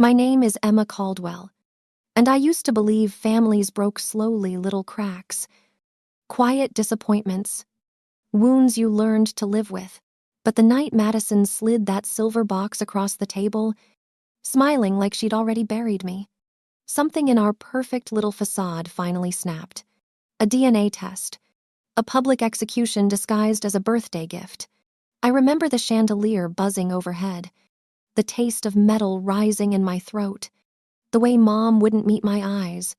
My name is Emma Caldwell, and I used to believe families broke slowly, little cracks, quiet disappointments, wounds you learned to live with. But the night Madison slid that silver box across the table, smiling like she'd already buried me, something in our perfect little facade finally snapped. A DNA test, a public execution disguised as a birthday gift. I remember the chandelier buzzing overhead, the taste of metal rising in my throat, the way Mom wouldn't meet my eyes.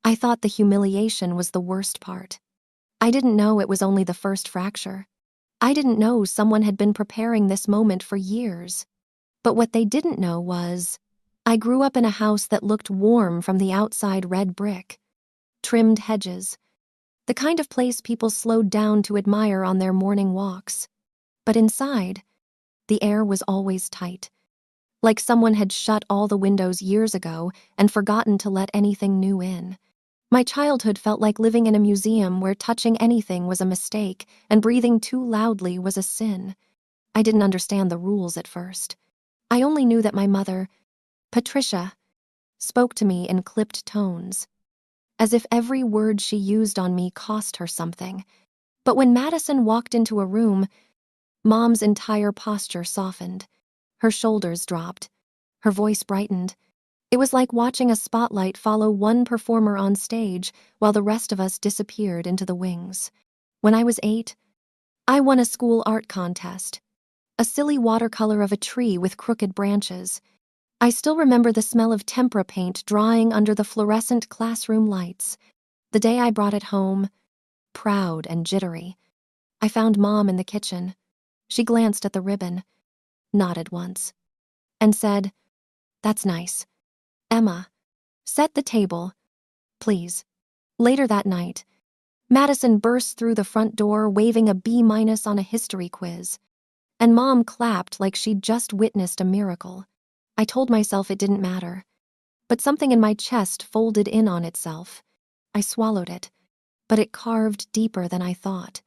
I thought the humiliation was the worst part. I didn't know it was only the first fracture. I didn't know someone had been preparing this moment for years. But what they didn't know was, I grew up in a house that looked warm from the outside, red brick, trimmed hedges, the kind of place people slowed down to admire on their morning walks. But inside, the air was always tight, like someone had shut all the windows years ago and forgotten to let anything new in. My childhood felt like living in a museum where touching anything was a mistake and breathing too loudly was a sin. I didn't understand the rules at first. I only knew that my mother, Patricia, spoke to me in clipped tones, as if every word she used on me cost her something. But when Madison walked into a room, Mom's entire posture softened. Her shoulders dropped. Her voice brightened. It was like watching a spotlight follow one performer on stage while the rest of us disappeared into the wings. When I was 8, I won a school art contest, a silly watercolor of a tree with crooked branches. I still remember the smell of tempera paint drying under the fluorescent classroom lights. The day I brought it home, proud and jittery, I found Mom in the kitchen. She glanced at the ribbon, nodded once, and said, "That's nice. Emma, set the table, please." Later that night, Madison burst through the front door waving a B- on a history quiz, and Mom clapped like she'd just witnessed a miracle. I told myself it didn't matter, but something in my chest folded in on itself. I swallowed it, but it carved deeper than I thought.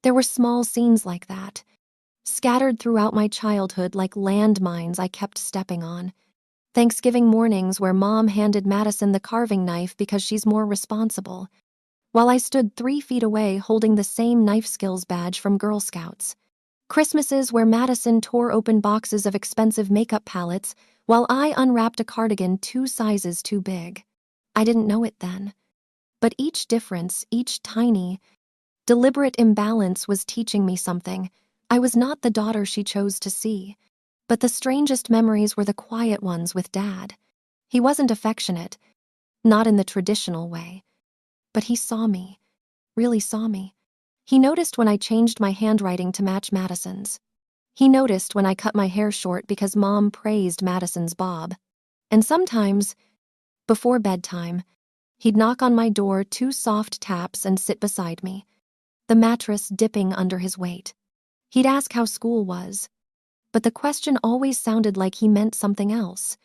There were small scenes like that, scattered throughout my childhood like landmines I kept stepping on. Thanksgiving mornings where Mom handed Madison the carving knife because she's more responsible, while I stood 3 feet away holding the same knife skills badge from Girl Scouts. Christmases where Madison tore open boxes of expensive makeup palettes while I unwrapped a cardigan 2 sizes too big. I didn't know it then, but each difference, each tiny, deliberate imbalance was teaching me something. I was not the daughter she chose to see. But the strangest memories were the quiet ones with Dad. He wasn't affectionate, not in the traditional way. But he saw me, really saw me. He noticed when I changed my handwriting to match Madison's. He noticed when I cut my hair short because Mom praised Madison's bob. And sometimes, before bedtime, he'd knock on my door 2 soft taps and sit beside me, the mattress dipping under his weight. He'd ask how school was, but the question always sounded like he meant something else.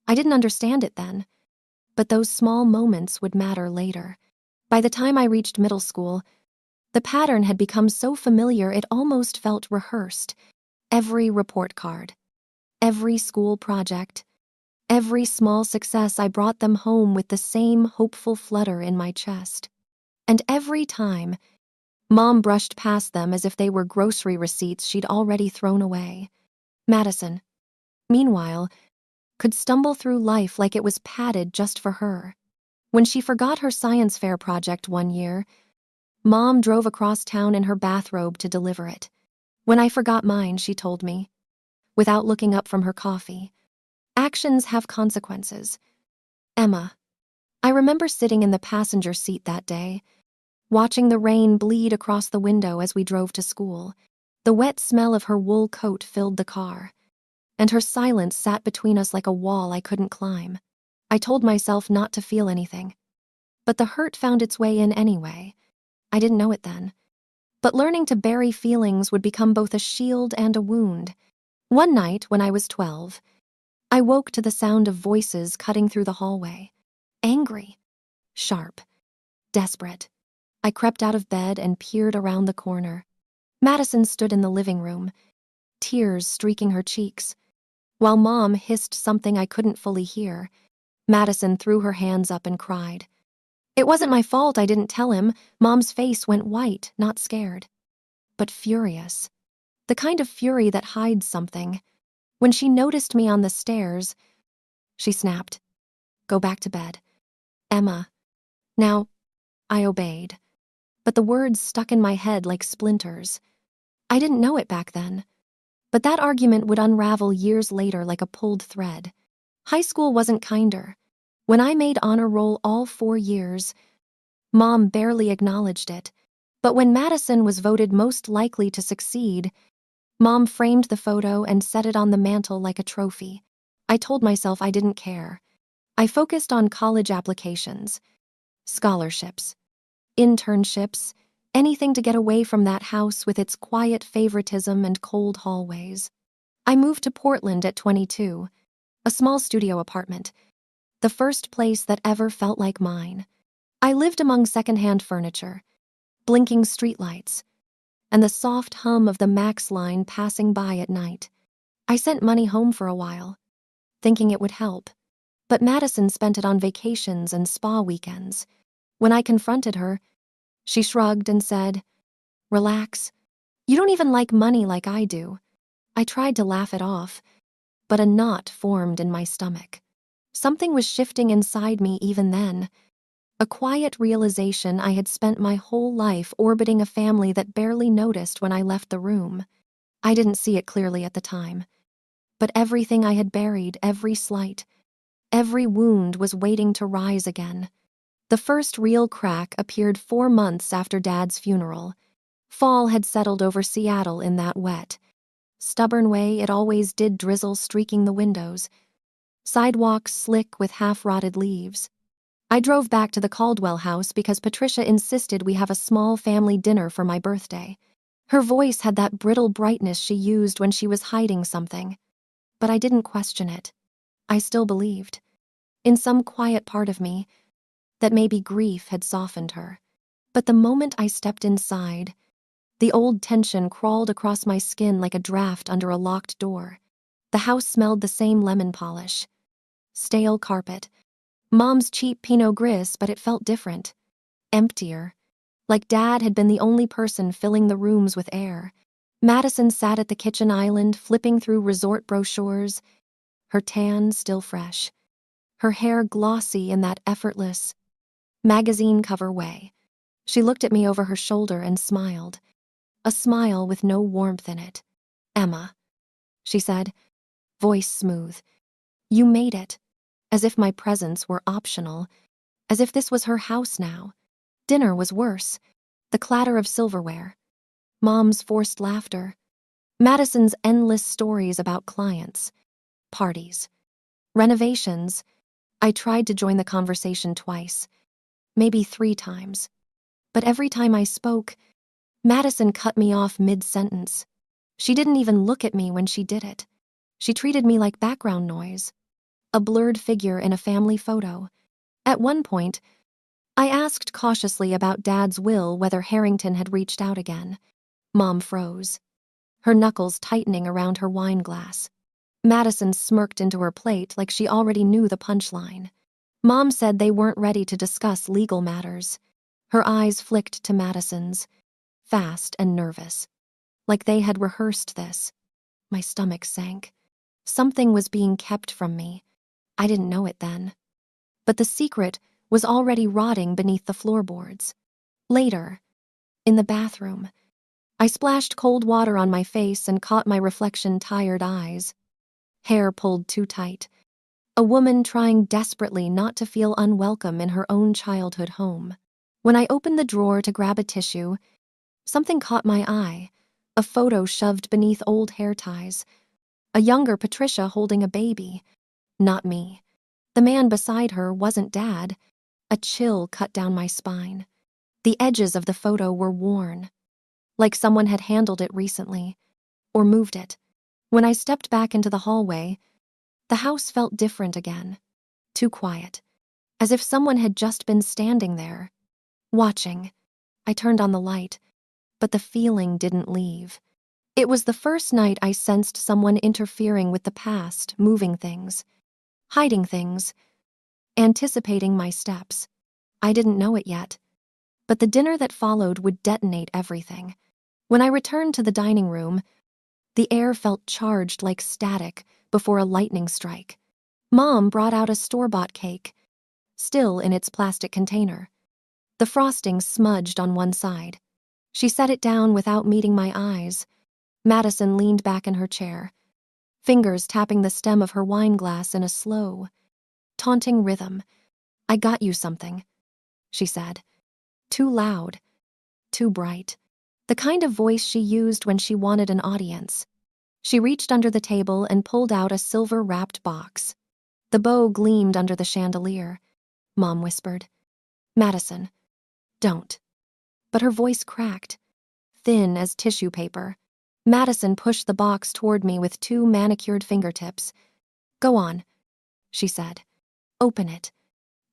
I didn't understand it then, but those small moments would matter later. By the time I reached middle school, the pattern had become so familiar it almost felt rehearsed. Every report card, every school project, every small success, I brought them home with the same hopeful flutter in my chest. And every time, Mom brushed past them as if they were grocery receipts she'd already thrown away. Madison, meanwhile, could stumble through life like it was padded just for her. When she forgot her science fair project one year, Mom drove across town in her bathrobe to deliver it. When I forgot mine, she told me, without looking up from her coffee, actions have consequences. Emma, I remember sitting in the passenger seat that day, watching the rain bleed across the window as we drove to school. The wet smell of her wool coat filled the car, and her silence sat between us like a wall I couldn't climb. I told myself not to feel anything, but the hurt found its way in anyway. I didn't know it then, but learning to bury feelings would become both a shield and a wound. One night, when I was 12, I woke to the sound of voices cutting through the hallway. Angry, sharp, desperate. I crept out of bed and peered around the corner. Madison stood in the living room, tears streaking her cheeks. While Mom hissed something I couldn't fully hear, Madison threw her hands up and cried. It wasn't my fault I didn't tell him. Mom's face went white, not scared, but furious. The kind of fury that hides something. When she noticed me on the stairs, she snapped, "Go back to bed. Emma." Now, I obeyed, but the words stuck in my head like splinters. I didn't know it back then, but that argument would unravel years later like a pulled thread. High school wasn't kinder. When I made honor roll all 4 years, Mom barely acknowledged it. But when Madison was voted most likely to succeed, Mom framed the photo and set it on the mantle like a trophy. I told myself I didn't care. I focused on college applications, scholarships, internships, anything to get away from that house with its quiet favoritism and cold hallways. I moved to Portland at 22, a small studio apartment, the first place that ever felt like mine. I lived among secondhand furniture, blinking streetlights, and the soft hum of the Max line passing by at night. I sent money home for a while, thinking it would help, but Madison spent it on vacations and spa weekends. When I confronted her, she shrugged and said, "Relax. You don't even like money like I do." I tried to laugh it off, but a knot formed in my stomach. Something was shifting inside me even then. A quiet realization I had spent my whole life orbiting a family that barely noticed when I left the room. I didn't see it clearly at the time, but everything I had buried, every slight, every wound was waiting to rise again. The first real crack appeared 4 months after Dad's funeral. Fall had settled over Seattle in that wet, stubborn way it always did, drizzle streaking the windows, sidewalks slick with half-rotted leaves. I drove back to the Caldwell house because Patricia insisted we have a small family dinner for my birthday. Her voice had that brittle brightness she used when she was hiding something. But I didn't question it. I still believed, in some quiet part of me, that maybe grief had softened her. But the moment I stepped inside, the old tension crawled across my skin like a draft under a locked door. The house smelled the same lemon polish, stale carpet, Mom's cheap Pinot Gris, but it felt different, emptier, like Dad had been the only person filling the rooms with air. Madison sat at the kitchen island, flipping through resort brochures, her tan still fresh, her hair glossy in that effortless, magazine cover way. She looked at me over her shoulder and smiled, a smile with no warmth in it. "Emma," she said, voice smooth, "you made it." As if my presence were optional, as if this was her house now. Dinner was worse, the clatter of silverware, Mom's forced laughter, Madison's endless stories about clients, parties, renovations. I tried to join the conversation twice, maybe 3 times. But every time I spoke, Madison cut me off mid-sentence. She didn't even look at me when she did it. She treated me like background noise, a blurred figure in a family photo. At one point, I asked cautiously about Dad's will, whether Harrington had reached out again. Mom froze, her knuckles tightening around her wine glass. Madison smirked into her plate like she already knew the punchline. Mom said they weren't ready to discuss legal matters. Her eyes flicked to Madison's, fast and nervous, like they had rehearsed this. My stomach sank. Something was being kept from me. I didn't know it then. But the secret was already rotting beneath the floorboards. Later, in the bathroom, I splashed cold water on my face and caught my reflection tired eyes. Hair pulled too tight. A woman trying desperately not to feel unwelcome in her own childhood home. When I opened the drawer to grab a tissue, something caught my eye, a photo shoved beneath old hair ties, a younger Patricia holding a baby. Not me. The man beside her wasn't Dad. A chill cut down my spine. The edges of the photo were worn, like someone had handled it recently, or moved it. When I stepped back into the hallway, the house felt different again, too quiet, as if someone had just been standing there, watching. I turned on the light, but the feeling didn't leave. It was the first night I sensed someone interfering with the past, moving things, hiding things, anticipating my steps. I didn't know it yet, but the dinner that followed would detonate everything. When I returned to the dining room, the air felt charged like static before a lightning strike. Mom brought out a store-bought cake, still in its plastic container. The frosting smudged on one side. She set it down without meeting my eyes. Madison leaned back in her chair, fingers tapping the stem of her wine glass in a slow, taunting rhythm. "I got you something," she said. Too loud, too bright. The kind of voice she used when she wanted an audience. She reached under the table and pulled out a silver-wrapped box. The bow gleamed under the chandelier. Mom whispered, "Madison, don't." But her voice cracked, thin as tissue paper. Madison pushed the box toward me with two manicured fingertips. "Go on," she said. "Open it."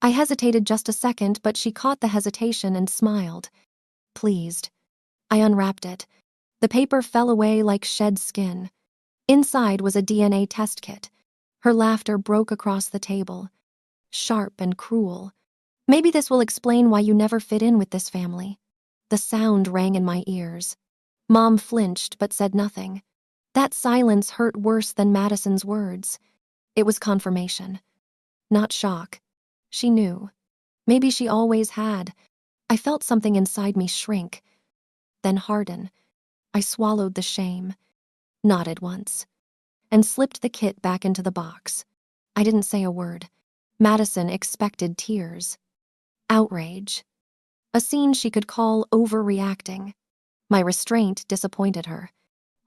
I hesitated just a second, but she caught the hesitation and smiled, pleased. I unwrapped it. The paper fell away like shed skin. Inside was a DNA test kit. Her laughter broke across the table, sharp and cruel. "Maybe this will explain why you never fit in with this family." The sound rang in my ears. Mom flinched but said nothing. That silence hurt worse than Madison's words. It was confirmation, not shock. She knew. Maybe she always had. I felt something inside me shrink, then harden. I swallowed the shame, nodded once, and slipped the kit back into the box. I didn't say a word. Madison expected tears. Outrage. A scene she could call overreacting. My restraint disappointed her.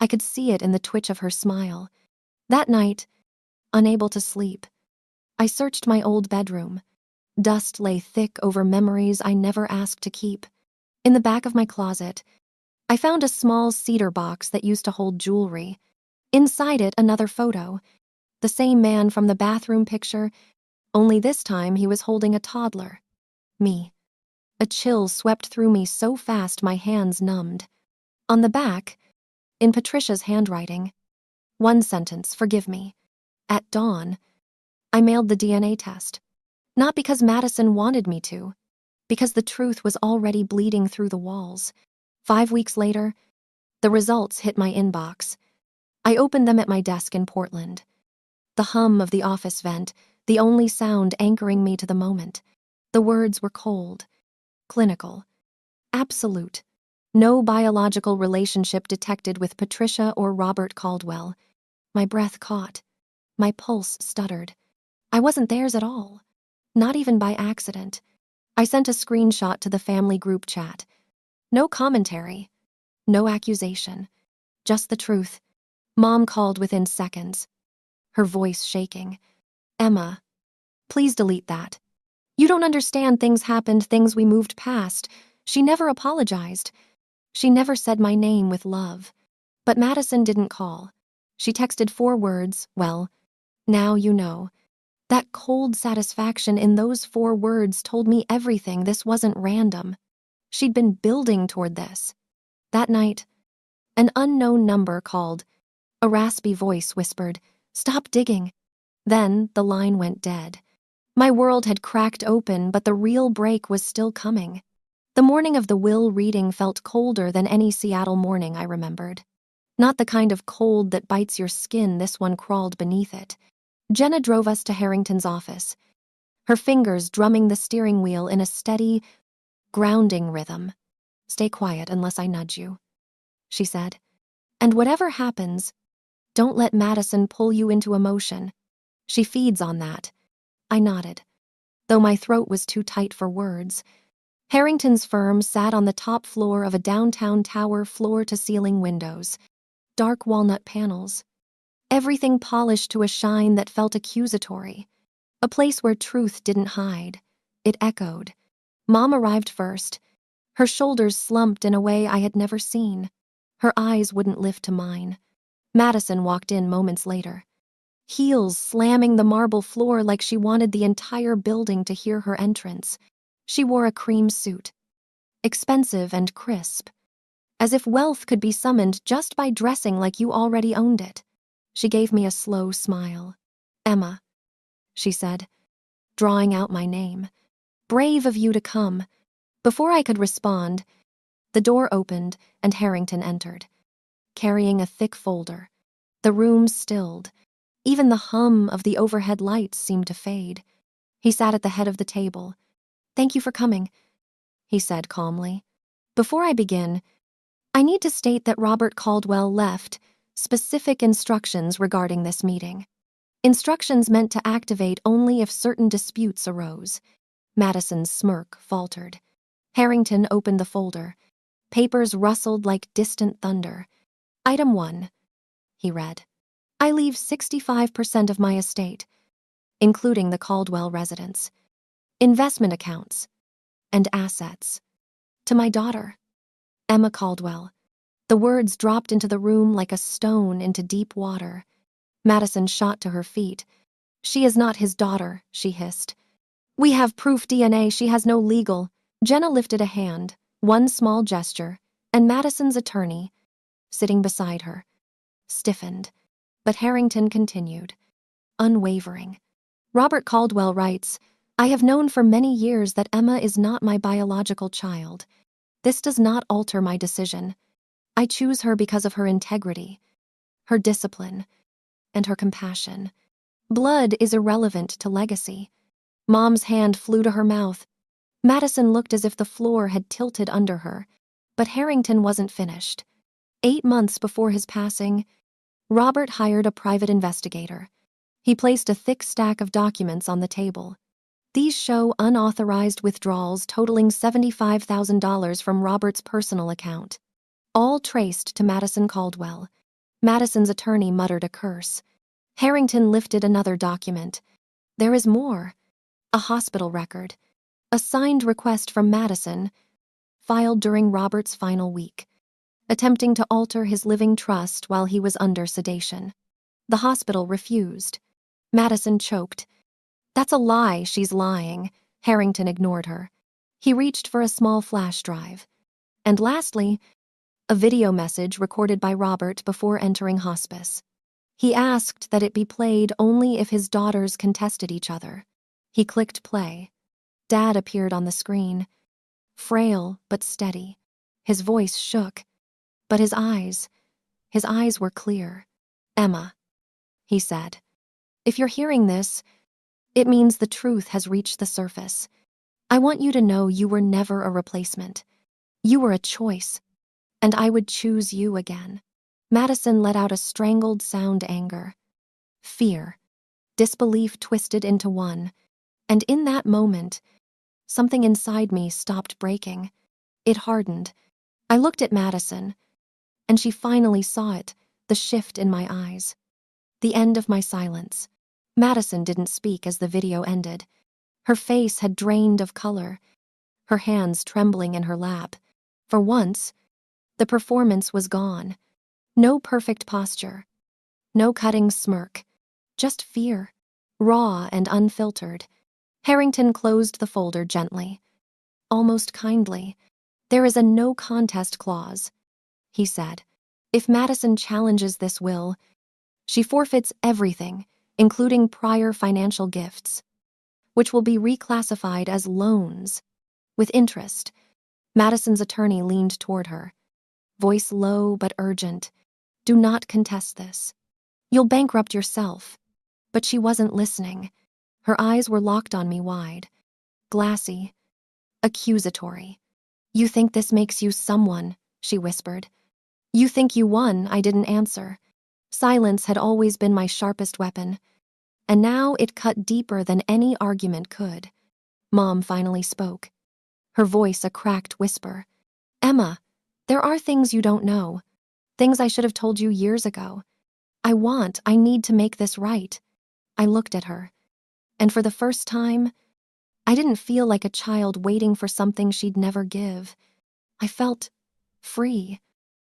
I could see it in the twitch of her smile. That night, unable to sleep, I searched my old bedroom. Dust lay thick over memories I never asked to keep. In the back of my closet, I found a small cedar box that used to hold jewelry. Inside it, another photo. The same man from the bathroom picture, only this time he was holding a toddler. Me. A chill swept through me so fast my hands numbed. On the back, in Patricia's handwriting, one sentence, "Forgive me." At dawn, I mailed the DNA test. Not because Madison wanted me to, because the truth was already bleeding through the walls. 5 weeks later, the results hit my inbox. I opened them at my desk in Portland. The hum of the office vent, the only sound anchoring me to the moment. The words were cold, clinical, absolute. No biological relationship detected with Patricia or Robert Caldwell. My breath caught. My pulse stuttered. I wasn't theirs at all. Not even by accident. I sent a screenshot to the family group chat. No commentary. No accusation. Just the truth. Mom called within seconds, her voice shaking. "Emma, please delete that. You don't understand, things happened, things we moved past." She never apologized. She never said my name with love. But Madison didn't call. She texted 4 words, "Well, now you know." That cold satisfaction in those 4 words told me everything. This wasn't random. She'd been building toward this. That night, an unknown number called. A raspy voice whispered, "Stop digging." Then the line went dead. My world had cracked open, but the real break was still coming. The morning of the will reading felt colder than any Seattle morning I remembered. Not the kind of cold that bites your skin, this one crawled beneath it. Jenna drove us to Harrington's office, her fingers drumming the steering wheel in a steady, grounding rhythm. "Stay quiet unless I nudge you," she said. "And whatever happens, don't let Madison pull you into emotion. She feeds on that." I nodded, though my throat was too tight for words. Harrington's firm sat on the top floor of a downtown tower, floor-to-ceiling windows, dark walnut panels. Everything polished to a shine that felt accusatory. A place where truth didn't hide. It echoed. Mom arrived first. Her shoulders slumped in a way I had never seen. Her eyes wouldn't lift to mine. Madison walked in moments later, heels slamming the marble floor like she wanted the entire building to hear her entrance. She wore a cream suit, expensive and crisp, as if wealth could be summoned just by dressing like you already owned it. She gave me a slow smile. "Emma," she said, drawing out my name. "Brave of you to come." Before I could respond, the door opened and Harrington entered, carrying a thick folder. The room stilled. Even the hum of the overhead lights seemed to fade. He sat at the head of the table. "Thank you for coming," he said calmly. "Before I begin, I need to state that Robert Caldwell left specific instructions regarding this meeting. Instructions meant to activate only if certain disputes arose." Madison's smirk faltered. Harrington opened the folder. Papers rustled like distant thunder. "Item 1, he read. "I leave 65% of my estate, including the Caldwell residence, investment accounts, and assets, to my daughter, Emma Caldwell." The words dropped into the room like a stone into deep water. Madison shot to her feet. "She is not his daughter," she hissed. "We have proof DNA she has no legal." Jenna lifted a hand, one small gesture, and Madison's attorney, sitting beside her, stiffened. But Harrington continued, unwavering. "Robert Caldwell writes, I have known for many years that Emma is not my biological child. This does not alter my decision. I choose her because of her integrity, her discipline, and her compassion. Blood is irrelevant to legacy." Mom's hand flew to her mouth. Madison looked as if the floor had tilted under her, but Harrington wasn't finished. 8 months before his passing, Robert hired a private investigator. He placed a thick stack of documents on the table. These show unauthorized withdrawals totaling $75,000 from Robert's personal account, all traced to Madison Caldwell. Madison's attorney muttered a curse. Harrington lifted another document. There is more. A hospital record. A signed request from Madison, filed during Robert's final week, attempting to alter his living trust while he was under sedation. The hospital refused. Madison choked. "That's a lie, she's lying." Harrington ignored her. He reached for a small flash drive. And lastly, a video message recorded by Robert before entering hospice. He asked that it be played only if his daughters contested each other. He clicked play. Dad appeared on the screen, frail but steady. His voice shook, but his eyes were clear. "Emma," he said, "if you're hearing this, it means the truth has reached the surface. I want you to know you were never a replacement. You were a choice, and I would choose you again." Madison let out a strangled sound anger. Fear, disbelief twisted into one, and in that moment, something inside me stopped breaking. It hardened. I looked at Madison, and she finally saw it, the shift in my eyes. The end of my silence. Madison didn't speak as the video ended. Her face had drained of color, her hands trembling in her lap. For once, the performance was gone. No perfect posture, no cutting smirk, just fear, raw and unfiltered. Harrington closed the folder gently, almost kindly. "There is a no contest clause," he said. "If Madison challenges this will, she forfeits everything, including prior financial gifts, which will be reclassified as loans, with interest." Madison's attorney leaned toward her, voice low but urgent. "Do not contest this. You'll bankrupt yourself." But she wasn't listening. Her eyes were locked on me wide, glassy, accusatory. "You think this makes you someone," she whispered. "You think you won." I didn't answer. Silence had always been my sharpest weapon, and now it cut deeper than any argument could. Mom finally spoke, her voice a cracked whisper. "Emma, there are things you don't know, things I should have told you years ago. I need to make this right." I looked at her, and for the first time, I didn't feel like a child waiting for something she'd never give. I felt free,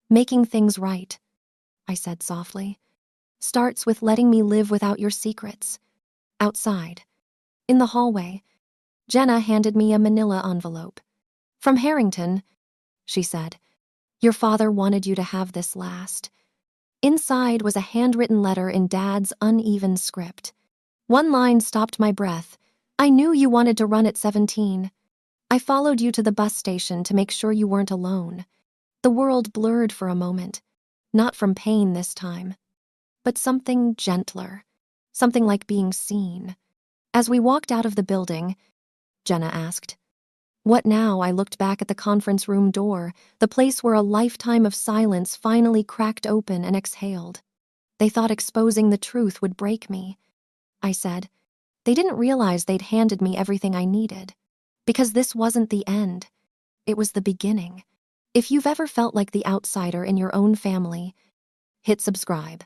making things right, I said softly. "Starts with letting me live without your secrets." Outside, in the hallway, Jenna handed me a manila envelope. "From Harrington," she said. Your father wanted you to have this last. Inside was a handwritten letter in Dad's uneven script. One line stopped my breath. I knew you wanted to run at 17. I followed you to the bus station to make sure you weren't alone. The world blurred for a moment. Not from pain this time, but something gentler. Something like being seen. As we walked out of the building, Jenna asked, "What now?" I looked back at the conference room door, the place where a lifetime of silence finally cracked open and exhaled. They thought exposing the truth would break me. I said, they didn't realize they'd handed me everything I needed. Because this wasn't the end. It was the beginning. If you've ever felt like the outsider in your own family, hit subscribe.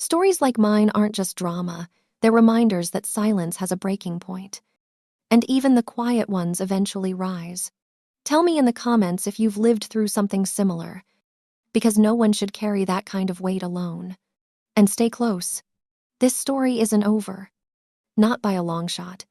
Stories like mine aren't just drama. They're reminders that silence has a breaking point. And even the quiet ones eventually rise. Tell me in the comments if you've lived through something similar, because no one should carry that kind of weight alone. And stay close. This story isn't over. Not by a long shot.